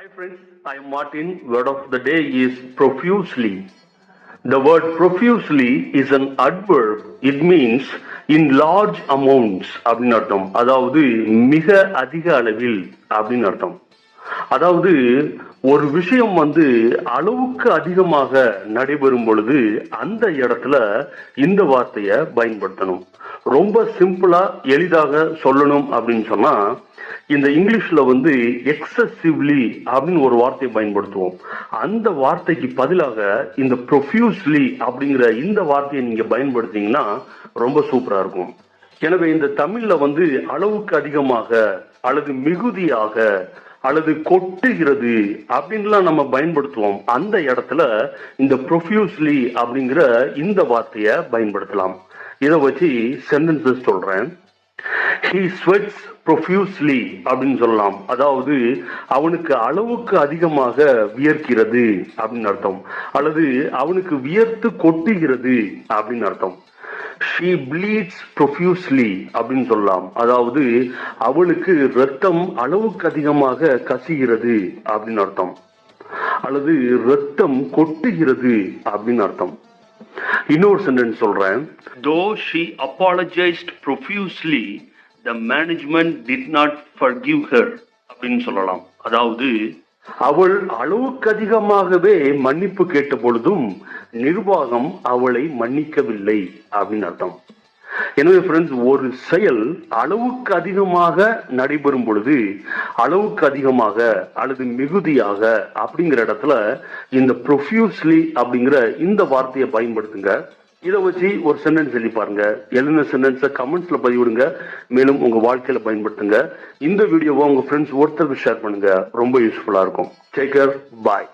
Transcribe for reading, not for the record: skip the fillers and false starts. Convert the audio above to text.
Hi friends, I am Martin. Word of the day is profusely. The word profusely is an adverb. It means in large amounts அப்படின்னு அர்த்தம். அதாவது மிக அதிக அளவில் அப்படின்னு அர்த்தம். அதாவது ஒரு விஷயம் அளவுக்கு அதிகமாக நடைபெறும் பொழுது அந்த இடத்துல இந்த வார்த்தையை பயன்படுத்தணும். ரொம்ப சிம்பிளா எளிதாக சொல்லணும் அப்படின்னு சொன்னா இந்த இங்கிலீஷ்ல எக்ஸசிவ்லி அப்படின்னு ஒரு வார்த்தையை பயன்படுத்துவோம். அந்த வார்த்தைக்கு பதிலாக இந்த ப்ரொஃபியூஸ்லி அப்படிங்கிற இந்த வார்த்தையை நீங்க பயன்படுத்தீங்கன்னா ரொம்ப சூப்பரா இருக்கும். எனவே இந்த தமிழ்ல அளவுக்கு அதிகமாக அல்லது மிகுதியாக அல்லது கொட்டுகிறது அப்படின்லாம் நம்ம பயன்படுத்துவோம். அந்த இடத்துல இந்த ப்ரொஃபியூஸ்லி அப்படிங்கிற இந்த வார்த்தையை பயன்படுத்தலாம். இதை வச்சு சென்டென்சஸ் சொல்றேன். He sweats profusely அப்படின்னு சொல்லலாம். அதாவது அவனுக்கு அளவுக்கு அதிகமாக வியர்க்கிறது அப்படின்னு அர்த்தம், அல்லது அவனுக்கு வியர்த்து கொட்டுகிறது அப்படின்னு அர்த்தம். She bleeds profusely அப்படின்னு சொல்லலாம். அதாவது அவளுக்கு ரத்தம் அளவுக்கு அதிகமாக கசிகிறது அப்படின்னு அர்த்தம், அல்லது ரத்தம் கொட்டுகிறது அப்படின்னு அர்த்தம். இன்னொரு சென்டென்ஸ் சொல்றேன். Though she apologized profusely, the management did not forgive her அப்படின்னு சொல்லலாம். அதாவது அவள் அளவுக்கு அதிகமாகவே மன்னிப்பு கேட்ட பொழுதும் நிர்வாகம் அவளை மன்னிக்கவில்லை அப்படின்னு அர்த்தம். எனவே ஃப்ரெண்ட்ஸ், ஒரு செயல் அளவுக்கு அதிகமாக நடைபெறும் பொழுது அளவுக்கு அதிகமாக அல்லது மிகுதியாக அப்படிங்கிற இடத்துல இந்த ப்ரொஃபியூஸ்லி அப்படிங்கிற இந்த வார்த்தையை பயன்படுத்துங்க. இதை வச்சு ஒரு சென்டென்ஸ் எழுதி பாருங்க. எழுதின சென்டென்ஸை கமெண்ட்ஸ்ல பதிவிடுங்க. மேலும் உங்க வாழ்க்கையில பயன்படுத்துங்க. இந்த வீடியோவை உங்க ஃப்ரெண்ட்ஸ் ஒருத்தருக்கு ஷேர் பண்ணுங்க. ரொம்ப யூஸ்ஃபுல்லா இருக்கும். Take care. பாய்.